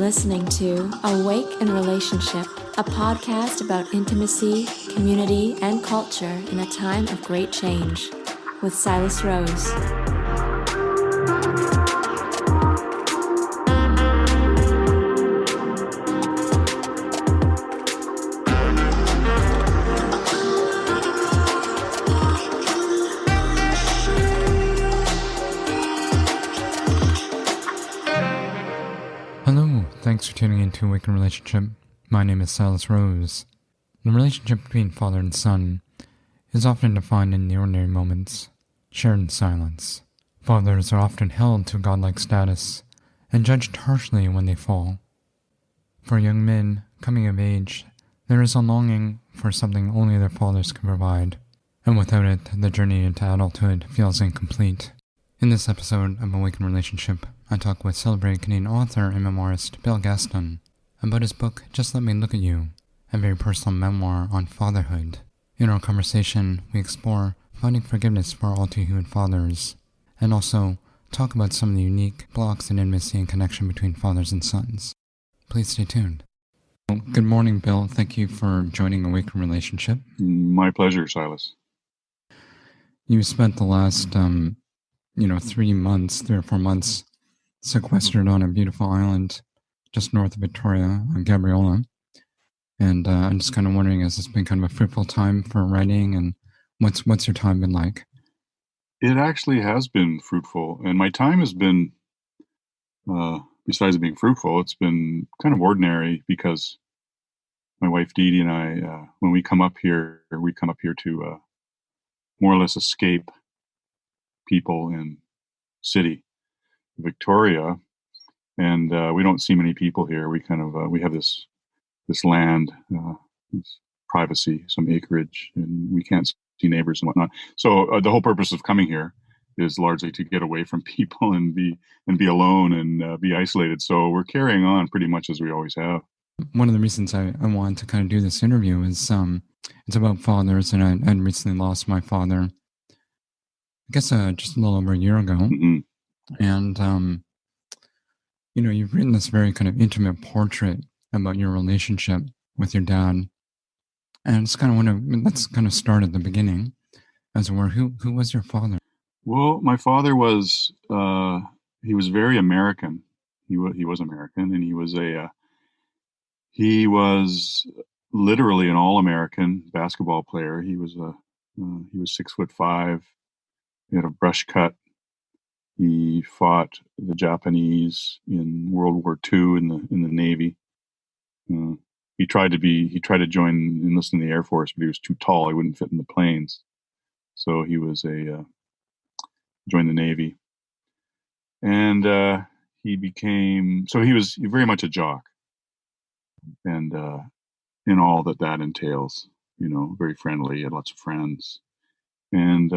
listening to Awake in Relationship, a podcast about intimacy, community, and culture in a time of great change, with Silas Rose. Hello, thanks for tuning in to Awake in Relationship. My name is Silas Rose. The relationship between father and son is often defined in the ordinary moments, shared in silence. Fathers are often held to godlike status and judged harshly when they fall. For young men coming of age, there is a longing for something only their fathers can provide, and without it, the journey into adulthood feels incomplete. In this episode of Awake in Relationship, I talk with celebrated Canadian author and memoirist Bill Gaston about his book, Just Let Me Look at You, a very personal memoir on fatherhood. In our conversation, we explore finding forgiveness for all too human fathers, and also talk about some of the unique blocks in intimacy and connection between fathers and sons. Please stay tuned. Well, good morning, Bill. Thank you for joining Awake in Relationship. My pleasure, Silas. You spent the last 3 or 4 months sequestered on a beautiful island just north of Victoria on Gabriola. And I'm just kind of wondering, has this been kind of a fruitful time for writing, and what's your time been like? It actually has been fruitful, and my time has been, besides it being fruitful, it's been kind of ordinary because my wife Dee Dee and I, when we come up here to more or less escape people in city Victoria, and we don't see many people here. We kind of we have this land, this privacy, some acreage, and we can't see neighbors and whatnot. So the whole purpose of coming here is largely to get away from people and be alone and be isolated. So we're carrying on pretty much as we always have. One of the reasons I wanted to kind of do this interview is it's about fathers, and I recently lost my father, I guess just a little over a year ago. Mm-hmm. And, you've written this very kind of intimate portrait about your relationship with your dad. And it's kind of let's kind of start at the beginning, as it were. Who was your father? Well, my father was, he was very American. He was American, and he was literally an all-American basketball player. He was 6'5". He had a brush cut. He fought the Japanese in World War II in the Navy. He tried to enlist in the Air Force, but he was too tall. He wouldn't fit in the planes. So he joined the Navy. And he was very much a jock. And in all that entails, very friendly, he had lots of friends. And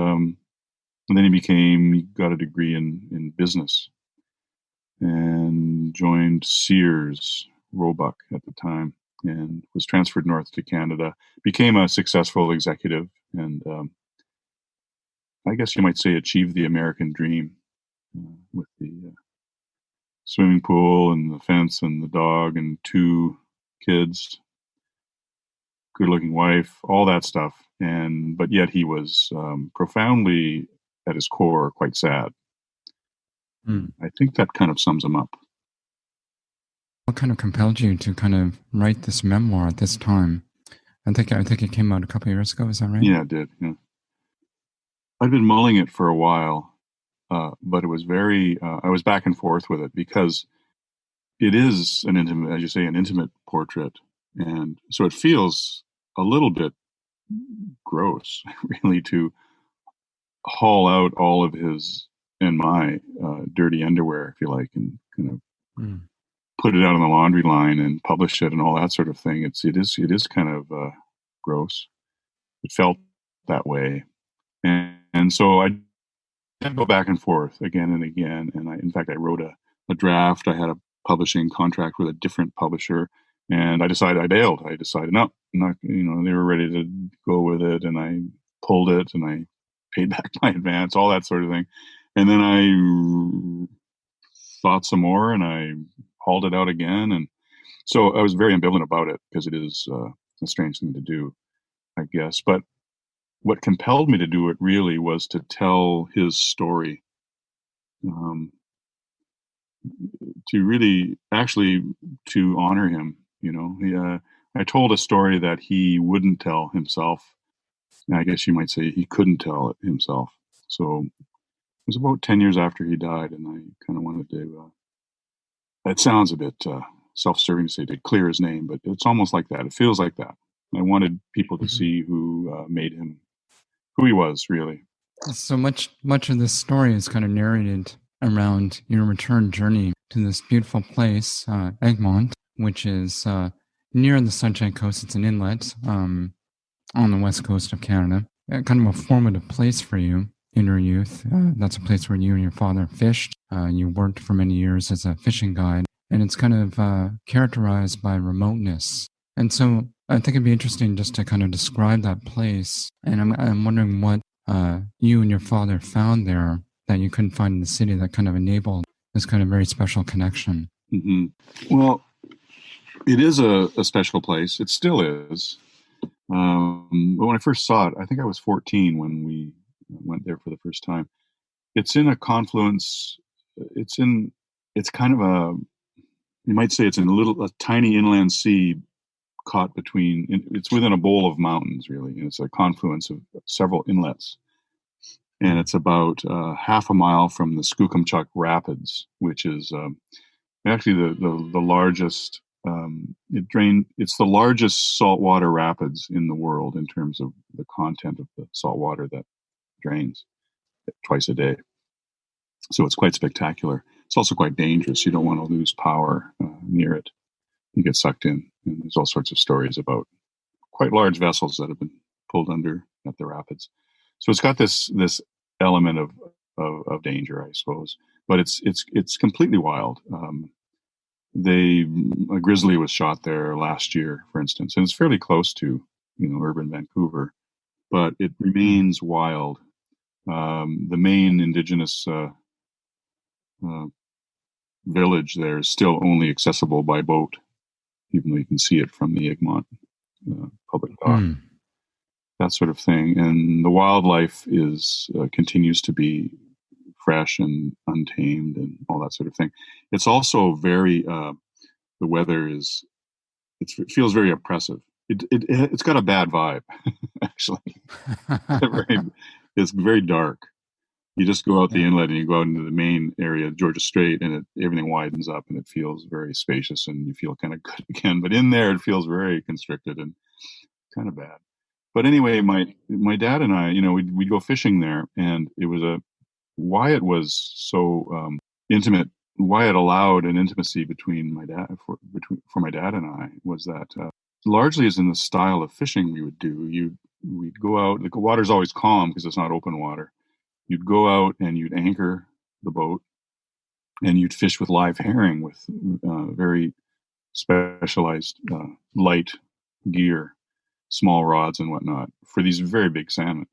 then he got a degree in business and joined Sears Roebuck at the time and was transferred north to Canada, became a successful executive, and I guess you might say achieved the American dream with the swimming pool and the fence and the dog and 2 kids, good-looking wife, all that stuff. But yet he was profoundly, at his core, quite sad. I think that kind of sums him up. What kind of compelled you to kind of write this memoir at this time? I think it came out a couple of years ago. Is that right? Yeah, it did. Yeah, I'd been mulling it for a while, but it was I was back and forth with it because it is an intimate, as you say, an intimate portrait, and so it feels a little bit gross, really, to haul out all of his and my dirty underwear, if you like, and kind of put it out on the laundry line and publish it and all that sort of thing. It is kind of gross. It felt that way, and so I did go back and forth again and again. And I wrote a draft. I had a publishing contract with a different publisher, and I bailed. I decided no, I'm not. They were ready to go with it, and I pulled it, and I paid back my advance, all that sort of thing. And then I thought some more, and I hauled it out again. And so I was very ambivalent about it because it is a strange thing to do, I guess. But what compelled me to do it really was to tell his story, um, to really actually to honor him. I told a story that he wouldn't tell himself. I guess you might say he couldn't tell it himself. So it was about 10 years after he died, and I kind of wanted to. It sounds a bit self-serving to say to clear his name, but it's almost like that. It feels like that. I wanted people to Mhm. see who made him who he was, really. So much of this story is kind of narrated around your return journey to this beautiful place, Egmont, which is near the Sunshine Coast. It's an inlet on the west coast of Canada. Kind of a formative place for you in your youth. That's a place where you and your father fished. You worked for many years as a fishing guide, and it's kind of characterized by remoteness. And so I think it'd be interesting just to kind of describe that place. And I'm wondering what you and your father found there that you couldn't find in the city that kind of enabled this kind of very special connection. Hmm. Well, it is a special place. It still is. But when I first saw it, I think I was 14 when we went there for the first time. It's in a confluence. It's in. It's kind of a. You might say it's in a tiny inland sea caught between. It's within a bowl of mountains, really, and it's a confluence of several inlets. And it's about half a mile from the Skookumchuck Rapids, which is actually the largest. It's the largest saltwater rapids in the world in terms of the content of the salt water that drains twice a day. So it's quite spectacular. It's also quite dangerous. You don't want to lose power near it. You get sucked in, and there's all sorts of stories about quite large vessels that have been pulled under at the rapids. So it's got this element of danger, I suppose, but it's completely wild. A grizzly was shot there last year, for instance, and it's fairly close to urban Vancouver, but it remains wild. The main indigenous uh, village there is still only accessible by boat, even though you can see it from the Egmont public dock. Hmm. That sort of thing, and the wildlife continues to be fresh and untamed, and all that sort of thing. It's also very the weather it feels very oppressive. It's got a bad vibe, actually. It's very dark. You just go out the Yeah. inlet and you go out into the main area of Georgia Strait, and everything widens up and it feels very spacious, and you feel kind of good again. But in there, it feels very constricted and kind of bad. But anyway, my dad and I, we'd go fishing there, and it was why it was so intimate. Why it allowed an intimacy between for my dad and I was that largely is in the style of fishing we would do. We'd go out. The water's always calm because it's not open water. You'd go out and you'd anchor the boat, and you'd fish with live herring with very specialized light gear, small rods and whatnot for these very big salmon.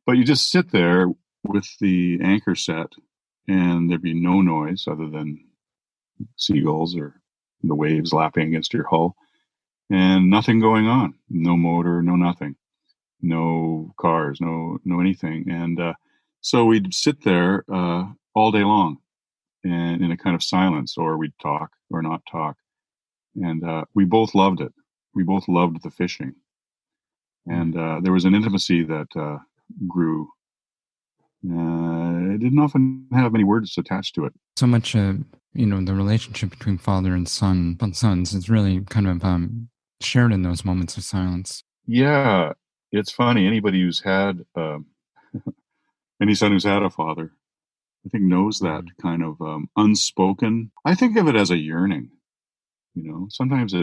But you just sit there with the anchor set, and there'd be no noise other than seagulls or the waves lapping against your hull, and nothing going on. No motor, no nothing, no cars, no anything. And so we'd sit there all day long, and in a kind of silence, or we'd talk or not talk. And we both loved it. We both loved the fishing, and there was an intimacy that grew. It didn't often have many words attached to it. So much, the relationship between father and sons is really kind of shared in those moments of silence. Yeah, it's funny. Anybody who's had any son who's had a father, I think, knows that Mhm. kind of unspoken. I think of it as a yearning. Sometimes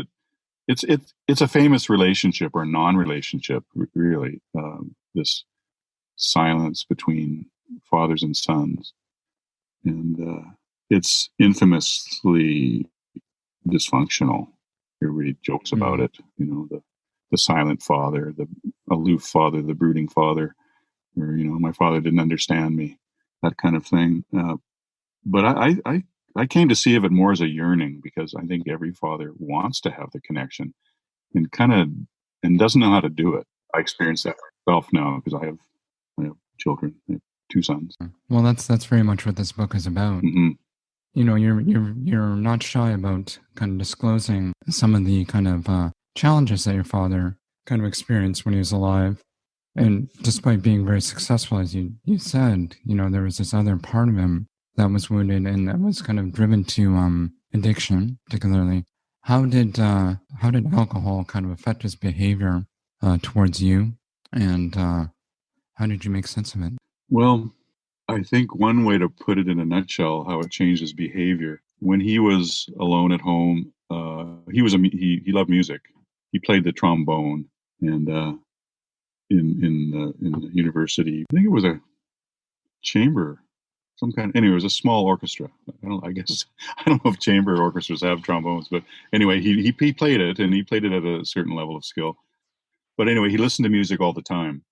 it's a famous relationship or non-relationship, really. This silence between fathers and sons, and it's infamously dysfunctional. Everybody jokes about Mhm. it. The silent father, the aloof father, the brooding father, or my father didn't understand me, that kind of thing. But I came to see of it more as a yearning, because I think every father wants to have the connection and and doesn't know how to do it. I experience that myself now because I have children. I have two sons. Well, that's very much what this book is about. Hmm. You know, you're not shy about kind of disclosing some of the kind of challenges that your father kind of experienced when he was alive. And despite being very successful, as you said, you know, there was this other part of him that was wounded and that was kind of driven to addiction, particularly. How did alcohol kind of affect his behavior towards you, and how did you make sense of it? Well, I think one way to put it in a nutshell, how it changed his behavior when he was alone at home. He loved music. He played the trombone, and in the university, I think it was a chamber, some kind. Anyway, it was a small orchestra. I guess I don't know if chamber orchestras have trombones, but anyway, he played it, and he played it at a certain level of skill. But anyway, he listened to music all the time.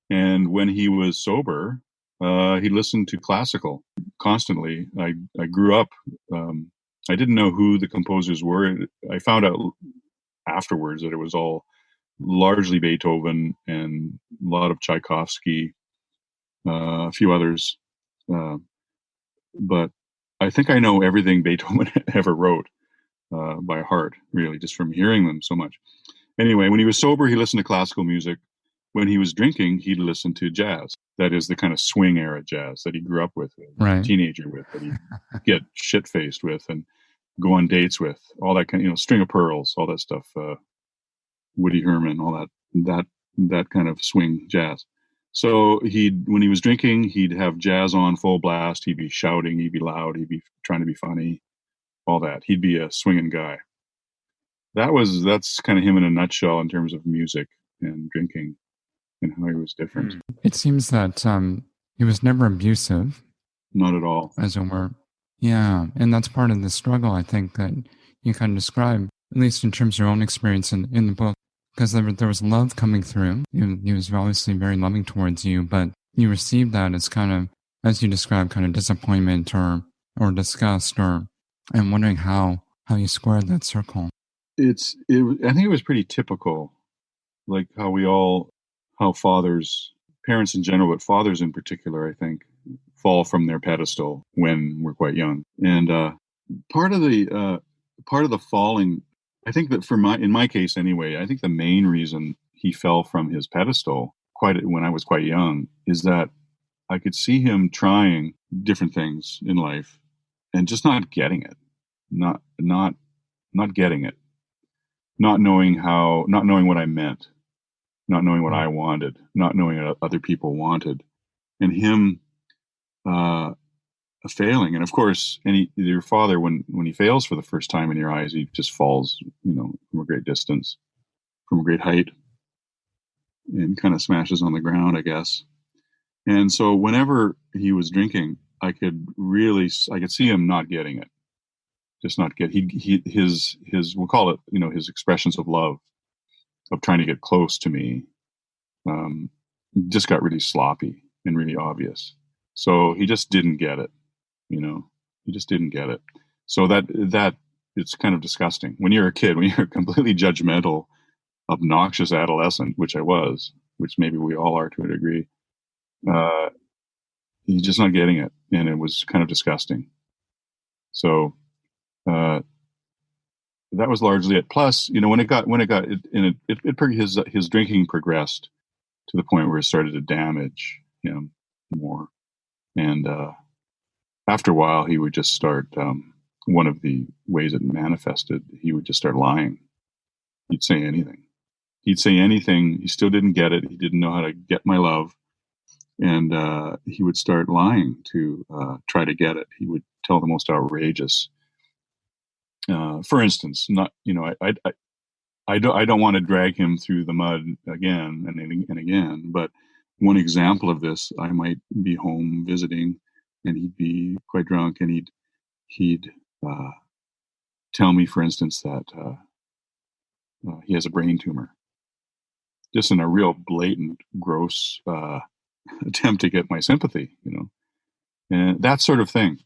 And when he was sober, he listened to classical constantly. I grew up, I didn't know who the composers were. I found out afterwards that it was all largely Beethoven and a lot of Tchaikovsky, a few others. Uh, but I think I know everything Beethoven ever wrote by heart, really, just from hearing them so much. Anyway, when he was sober, he listened to classical music. When he was drinking, he'd listen to jazz. That is the kind of swing era jazz that he grew up with, as a Right. teenager with, that he'd get shit faced with and go on dates with, all that kind of, String of Pearls, all that stuff, Woody Herman, all that kind of swing jazz. So when he was drinking, he'd have jazz on full blast. He'd be shouting, he'd be loud, he'd be trying to be funny, all that. He'd be a swinging guy. That's kind of him in a nutshell in terms of music and drinking and how he was different. It seems that he was never abusive, Not at all. as it were. Yeah, and that's part of the struggle, I think, that you kind of describe, at least in terms of your own experience in the book, because there was love coming through. He was obviously very loving towards you, but you received that as kind of, as you described, kind of disappointment or disgust, or and wondering how you squared that circle. I think it was pretty typical, like how fathers, parents in general, but fathers in particular, I think, fall from their pedestal when we're quite young. And part of the falling, I think that in my case anyway, I think the main reason he fell from his pedestal when I was quite young is that I could see him trying different things in life and just not getting it, not getting it, not knowing what I meant, not knowing what I wanted, not knowing what other people wanted, and him failing. And of course, your father, when he fails for the first time in your eyes, he just falls, from a great distance, from a great height, and kind of smashes on the ground, I guess. And so whenever he was drinking, I could see him not getting it, just not get his we'll call it, his expressions of love, of trying to get close to me, just got really sloppy and really obvious. So he just didn't get it, he just didn't get it. So that it's kind of disgusting when you're a kid, when you're a completely judgmental, obnoxious adolescent, which I was, which maybe we all are to a degree. He's just not getting it, and it was kind of disgusting. So that was largely it. Plus, his drinking progressed to the point where it started to damage him more. And after a while, he would just start, one of the ways it manifested, he would just start lying. He'd say anything. He still didn't get it. He didn't know how to get my love. And he would start lying to try to get it. He would tell the most outrageous. For instance, I don't want to drag him through the mud again and again, but one example of this, I might be home visiting, and he'd be quite drunk, and he'd tell me, for instance, that he has a brain tumor, just in a real blatant, gross attempt to get my sympathy, and that sort of thing.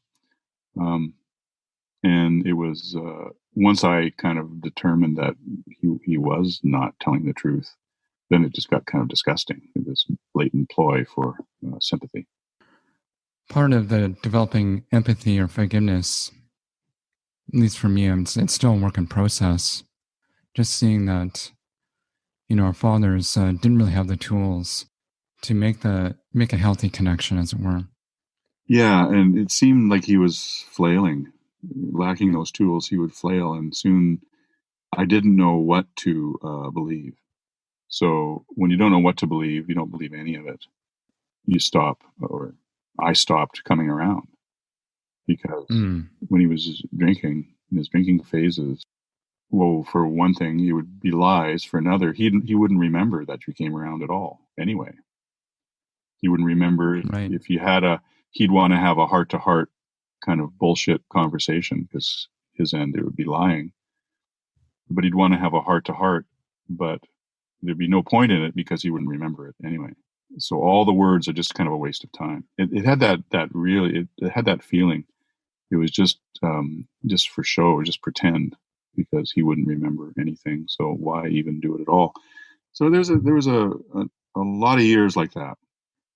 And it was once I kind of determined that he was not telling the truth, then it just got kind of disgusting. This blatant ploy for sympathy. Part of the developing empathy or forgiveness, at least for me, it's still a work in process. Just seeing that, our fathers didn't really have the tools to make a healthy connection, as it were. Yeah, and it seemed like he was flailing, lacking those tools. He would flail, and soon I didn't know what to believe. So when you don't know what to believe, you don't believe any of it. You stop, or I stopped coming around because Mm, when he was drinking, in his drinking phases, well, for one thing, it would be lies. For another, he wouldn't remember that you came around at all. Anyway, he wouldn't remember right. if you had a. He'd want to have a heart to heart kind of bullshit conversation because his end it would be lying, but he'd want to have a heart to heart, but there'd be no point in it because he wouldn't remember it anyway. So all the words are just kind of a waste of time. It had that really it had that feeling. It was just for show, just pretend because he wouldn't remember anything. So why even do it at all? So there was a lot of years like that.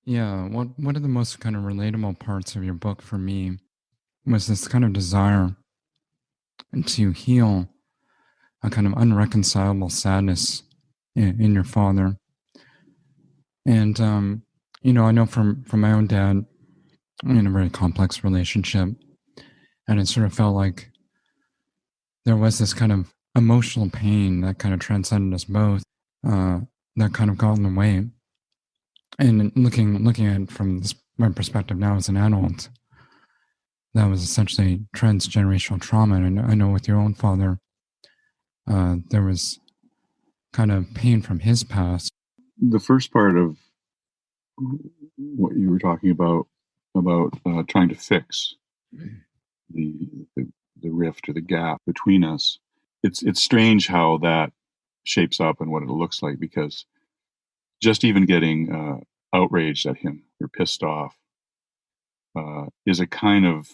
Yeah. One of the most kind of relatable parts of your book for me was this kind of desire to heal a kind of unreconcilable sadness in your father. And I know from my own dad, I'm in a very complex relationship, and it sort of felt like there was this kind of emotional pain that kind of transcended us both, uh, that kind of got in the way. And looking at it from my perspective now as an adult, that was essentially transgenerational trauma. And I know with your own father, there was kind of pain from his past. The first part of what you were talking about trying to fix the, the the rift or the gap between us. It's strange how that shapes up and what it looks like because just even getting outraged at him or pissed off is a kind of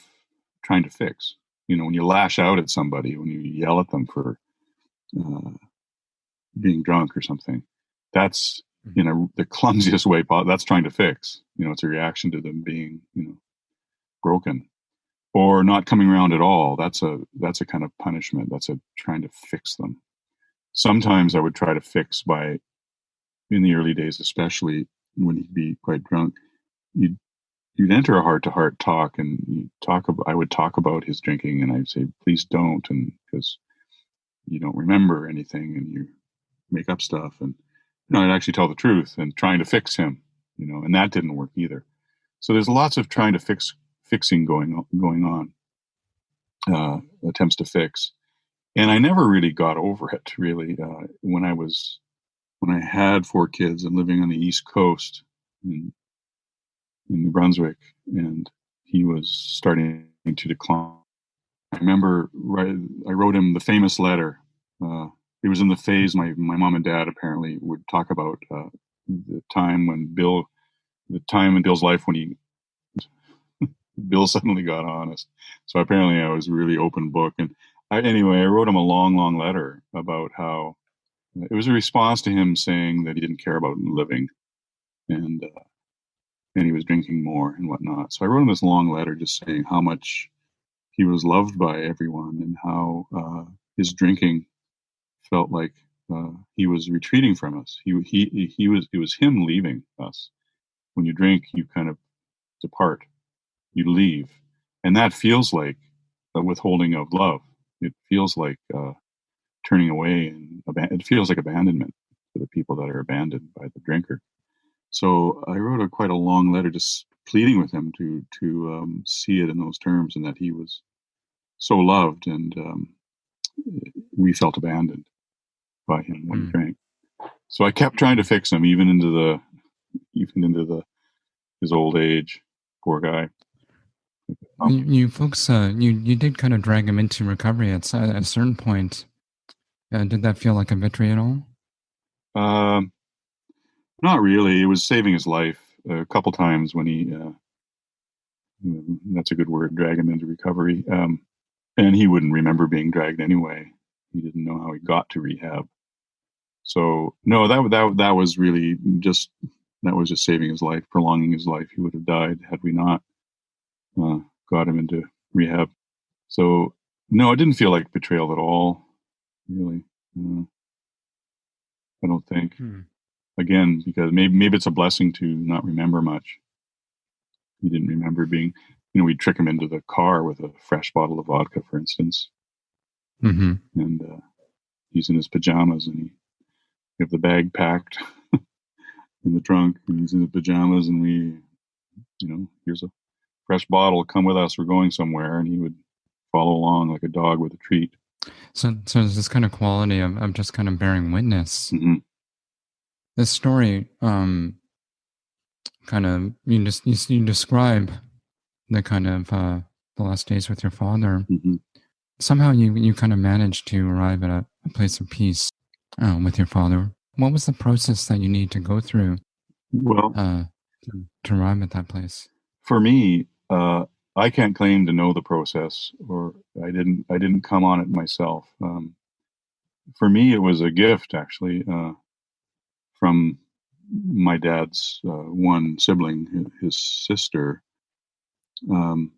trying to fix. When you lash out at somebody, when you yell at them for uh, being drunk or something, that's the clumsiest way. That's trying to fix. It's a reaction to them being broken or not coming around at all. That's a kind of punishment. That's a trying to fix them. Sometimes I would try to fix by in the early days, especially when he'd be quite drunk. You'd you'd enter a heart to heart talk, and I would talk about his drinking, and I'd say, please don't, and because you don't remember anything, and you make up stuff, and I'd actually tell the truth and trying to fix him, and that didn't work either. So there's lots of trying to fixing going on, attempts to fix, and I never really got over it. Really, when I had 4 kids and living on the East Coast in, in New Brunswick, and he was starting to decline. I remember I wrote him the famous letter. It was in the phase my mom and dad apparently would talk about the time when the time in Bill's life when Bill suddenly got honest. So apparently I was a really open book. And anyway, I wrote him a long, long letter about how it was a response to him saying that he didn't care about living and he was drinking more and whatnot. So I wrote him this long letter just saying how much he was loved by everyone and how his drinking felt like he was retreating from us. He was it was him leaving us. When you drink, you kind of depart, you leave, and that feels like a withholding of love. It feels like turning away, and it feels like abandonment for the people that are abandoned by the drinker. So I wrote quite a long letter just pleading with him to see it in those terms and that he was so loved and we felt abandoned by him when he Mm. drank. So I kept trying to fix him even into the his old age. Poor guy. You folks, you did kind of drag him into recovery at a certain point. Did that feel like a victory at all? Um, Not really. It was saving his life a couple times when he. That's a good word. Drag him into recovery. and he wouldn't remember being dragged anyway. He didn't know how he got to rehab. So no, that was really just that was just saving his life, prolonging his life. He would have died had we not uh, got him into rehab. So no, it didn't feel like betrayal at all. Really, I don't think. Hmm. Again, because maybe it's a blessing to not remember much. He didn't remember being, we'd trick him into the car with a fresh bottle of vodka, for instance, Mm-hmm. and he's in his pajamas, and we have the bag packed in the trunk, and he's in the pajamas, and we, here's a fresh bottle, come with us, we're going somewhere, and he would follow along like a dog with a treat. So there's this kind of quality of just kind of bearing witness. Mm-hmm. This story, kind of, you describe the kind of the last days with your father. Mm-hmm. Somehow you kind of managed to arrive at a place of peace with your father. What was the process that you need to go through Well, to arrive at that place? for me, I can't claim to know the process, or I didn't come on it myself. For me, it was a gift, actually, from my dad's one sibling, his sister, and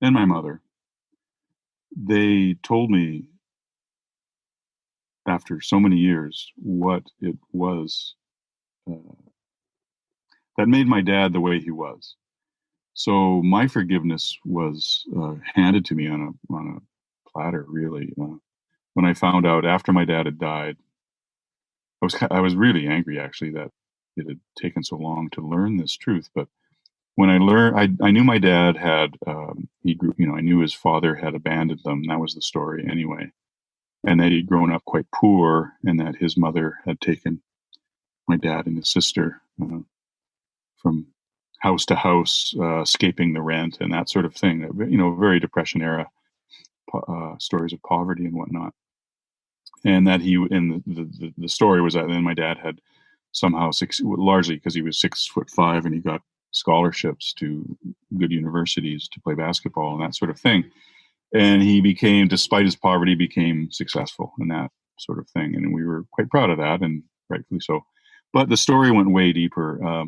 my mother. They told me after so many years what it was uh, that made my dad the way he was. So my forgiveness was handed to me on a platter, really. When I found out after my dad had died, I was really angry, actually, that it had taken so long to learn this truth. But when I learned, I knew my dad had he grew, I knew his father had abandoned them. That was the story anyway, and that he'd grown up quite poor, and that his mother had taken my dad and his sister from house to house, escaping the rent and that sort of thing. Very Depression era stories of poverty and whatnot. And that the story was that then my dad had somehow largely because he was 6'5" and he got scholarships to good universities to play basketball and that sort of thing. And he became, despite his poverty, became successful in that sort of thing. And we were quite proud of that, and rightfully so. But the story went way deeper.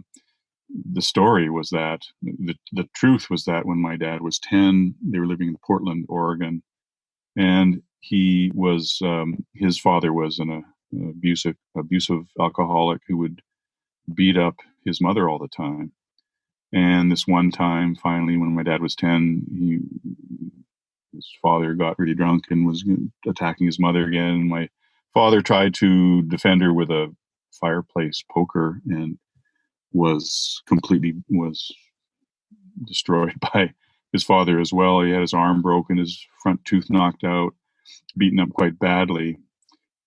The story was that the truth was that when my dad was 10, they were living in Portland, Oregon, and he was his father was an abusive alcoholic who would beat up his mother all the time. And this one time, finally, when my dad was 10, his father got really drunk and was attacking his mother again. My father tried to defend her with a fireplace poker and was destroyed by his father as well. He had his arm broken, his front tooth knocked out, beaten up quite badly.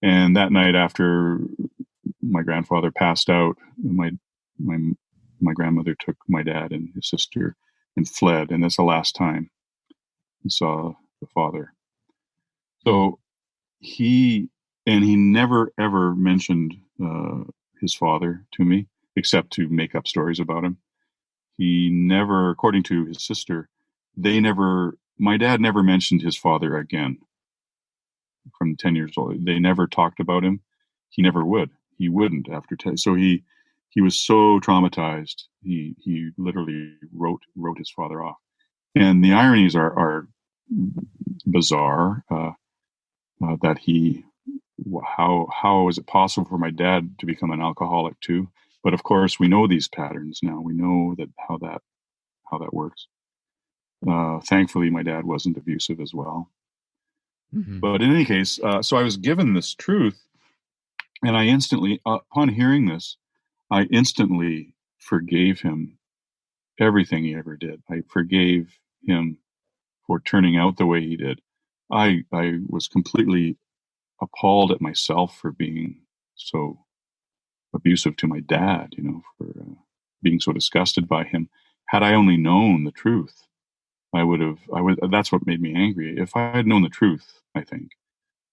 And that night, after my grandfather passed out, my my grandmother took my dad and his sister and fled. And that's the last time he saw the father. So he never ever mentioned his father to me, except to make up stories about him. He never, according to his sister, my dad never mentioned his father again from 10 years old. They never talked about him. He never would. He wouldn't after 10. So he was so traumatized. He literally wrote his father off. And the ironies are bizarre. That how is it possible for my dad to become an alcoholic too? But of course, we know these patterns now. We know that how that works. Thankfully, my dad wasn't abusive as well. Mm-hmm. But in any case, so I was given this truth, and I instantly, upon hearing this, I instantly forgave him everything he ever did. I forgave him for turning out the way he did. I was completely appalled at myself for being so abusive to my dad, for being so disgusted by him. Had I only known the truth, that's what made me angry. If I had known the truth, I think,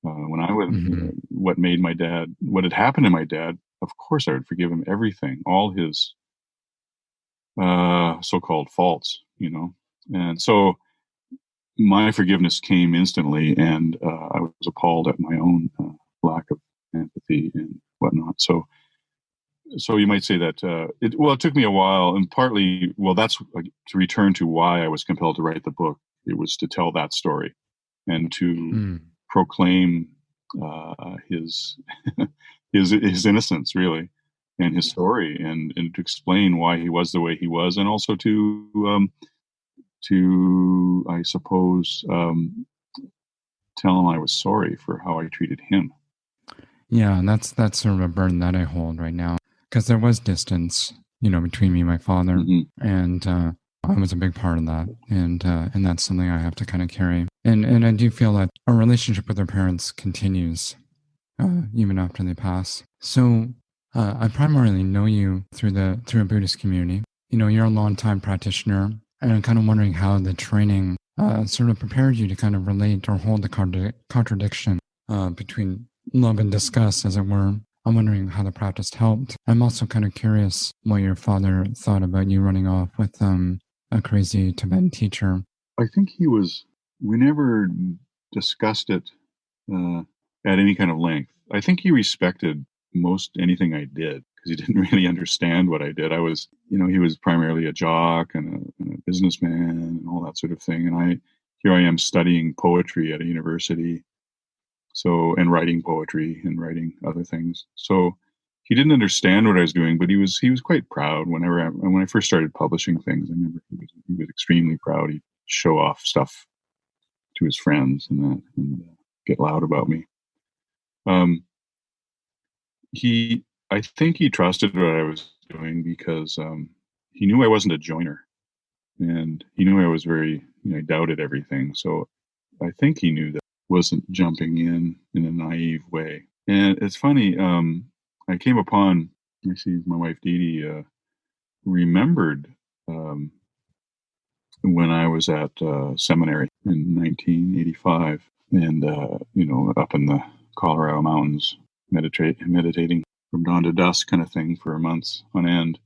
when I would, Mm-hmm. what had happened to my dad, of course I would forgive him everything, all his so-called faults, And so my forgiveness came instantly, and I was appalled at my own lack of empathy and whatnot. So you might say that it took me a while, and partly, that's to return to why I was compelled to write the book. It was to tell that story and to proclaim his his innocence, really, and his story, and to explain why he was the way he was, and also to I suppose tell him I was sorry for how I treated him. Yeah, that's sort of a burden that I hold right now, because there was distance, between me and my father, and I was a big part of that, and that's something I have to kind of carry. And I do feel that our relationship with our parents continues even after they pass. So I primarily know you through a Buddhist community. You're a longtime practitioner, and I'm kind of wondering how the training sort of prepared you to kind of relate or hold the contradiction between love and disgust, as it were. I'm wondering how the practice helped. I'm also kind of curious what your father thought about you running off with a crazy Tibetan teacher. I think we never discussed it at any kind of length. I think he respected most anything I did because he didn't really understand what I did. He was primarily a jock and a businessman and all that sort of thing. And here I am studying poetry at a university. And writing poetry and writing other things. So he didn't understand what I was doing, but he was quite proud. When I first started publishing things, I remember he was extremely proud. He'd show off stuff to his friends and get loud about me. I think he trusted what I was doing because he knew I wasn't a joiner, and he knew I was I doubted everything. So I think he knew that I wasn't jumping in a naive way. And it's funny, I came upon, I see my wife Dee Dee remembered when I was at seminary in 1985, and up in the Colorado mountains, meditating from dawn to dusk, kind of thing, for months on end.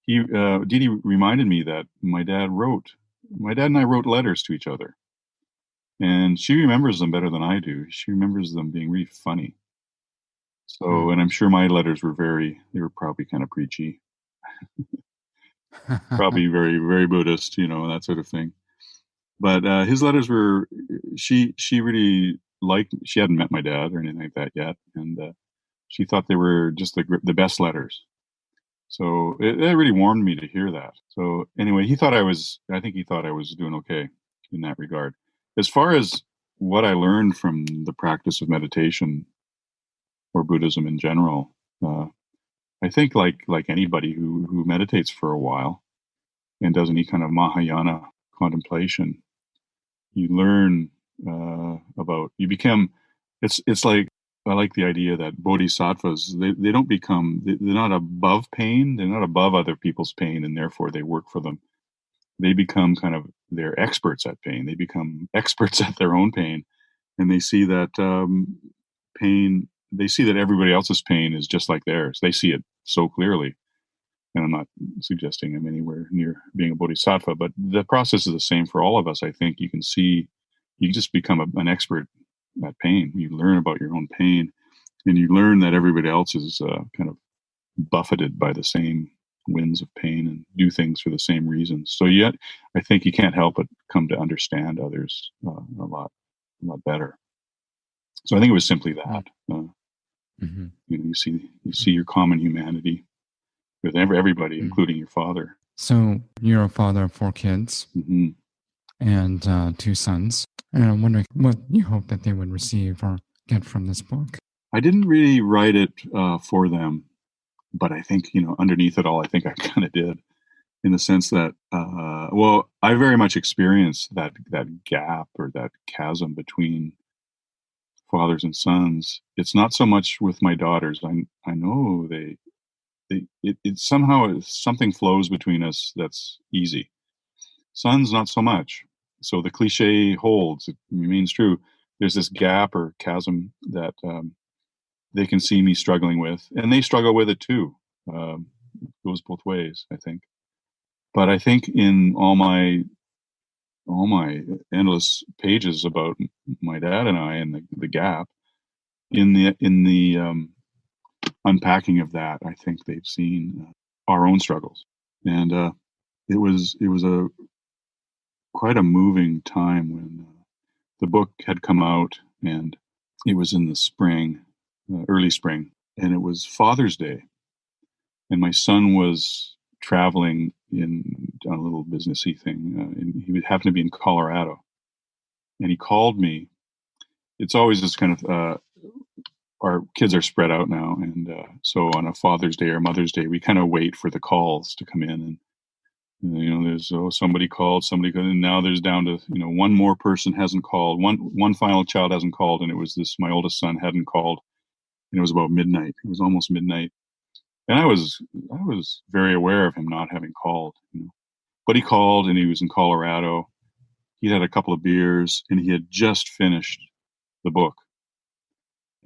Dee Dee reminded me that my dad and I wrote letters to each other, and she remembers them better than I do. She remembers them being really funny. So, and I'm sure my letters they were probably kind of preachy, probably very, very Buddhist, that sort of thing. But his letters were, she really liked, she hadn't met my dad or anything like that yet. And she thought they were just the best letters. So it really warmed me to hear that. So anyway, I think he thought I was doing okay in that regard. As far as what I learned from the practice of meditation or Buddhism in general, I think like anybody who meditates for a while and does any kind of Mahayana contemplation, you learn you become. It's like, I like the idea that bodhisattvas, they don't become, they're not above pain, they're not above other people's pain, and therefore they work for them. They become they're experts at pain. They become experts at their own pain, and they see that pain. They see that everybody else's pain is just like theirs. They see it so clearly. And I'm not suggesting I'm anywhere near being a bodhisattva, but the process is the same for all of us. I think you just become an expert at pain. You learn about your own pain, and you learn that everybody else is kind of buffeted by the same winds of pain and do things for the same reasons. So yet, I think you can't help but come to understand others a lot better. So I think it was simply that. You see your common humanity with everybody, including your father. So you're a father of 4 kids and 2 sons. And I'm wondering what you hope that they would receive or get from this book. I didn't really write it for them, but I think, underneath it all, I think I kind of did, in the sense that, I very much experienced that gap or that chasm between fathers and sons. It's not so much with my daughters. I know it somehow something flows between us that's easy. Sons, not so much. So the cliche holds; it remains true. There's this gap or chasm that they can see me struggling with, and they struggle with it too. It goes both ways, I think. But I think in all my all my endless pages about my dad and I and the gap. In the unpacking of that, I think they've seen our own struggles, and it was a quite a moving time when the book had come out, and it was in the spring, early spring, and it was Father's Day, and my son was traveling on a little businessy thing, and he happened to be in Colorado, and he called me. It's always this kind of our kids are spread out now, and so on a Father's Day or Mother's Day, we kind of wait for the calls to come in, and there's somebody called, and now there's down to one more person hasn't called, one final child hasn't called, and it was my oldest son hadn't called, and it was about midnight. It was almost midnight, and I was very aware of him not having called, but he called, and he was in Colorado. He had a couple of beers, and he had just finished the book.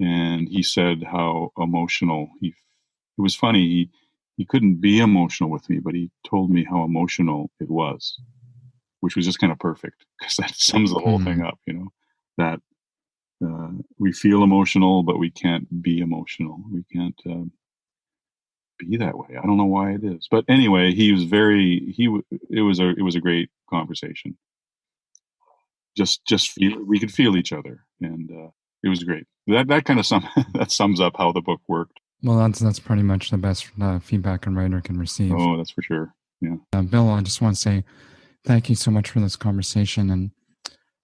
And he said how emotional it was funny. He couldn't be emotional with me, but he told me how emotional it was, which was just kind of perfect because that sums the whole thing up, that we feel emotional, but we can't be emotional. We can't be that way. I don't know why it is, but anyway, it was a great conversation. We could feel each other, and it was great. That kind of that sums up how the book worked. Well, that's pretty much the best feedback a writer can receive. Oh, that's for sure. Yeah. Bill, I just want to say thank you so much for this conversation, and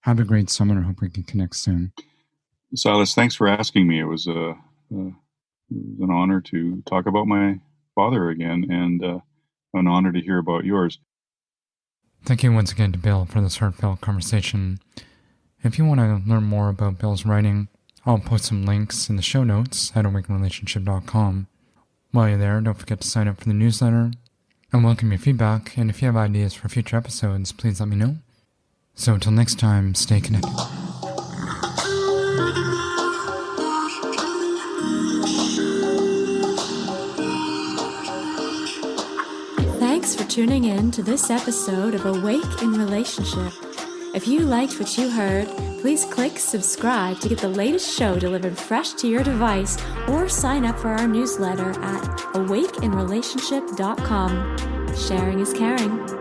have a great summer. I hope we can connect soon. Silas, thanks for asking me. It was an honor to talk about my father again, and an honor to hear about yours. Thank you once again to Bill for this heartfelt conversation. If you want to learn more about Bill's writing, I'll post some links in the show notes at awakenrelationship.com. While you're there, don't forget to sign up for the newsletter. I welcome your feedback, and if you have ideas for future episodes, please let me know. So until next time, stay connected. Thanks for tuning in to this episode of Awake in Relationship. If you liked what you heard, please click subscribe to get the latest show delivered fresh to your device, or sign up for our newsletter at awakeinrelationship.com. Sharing is caring.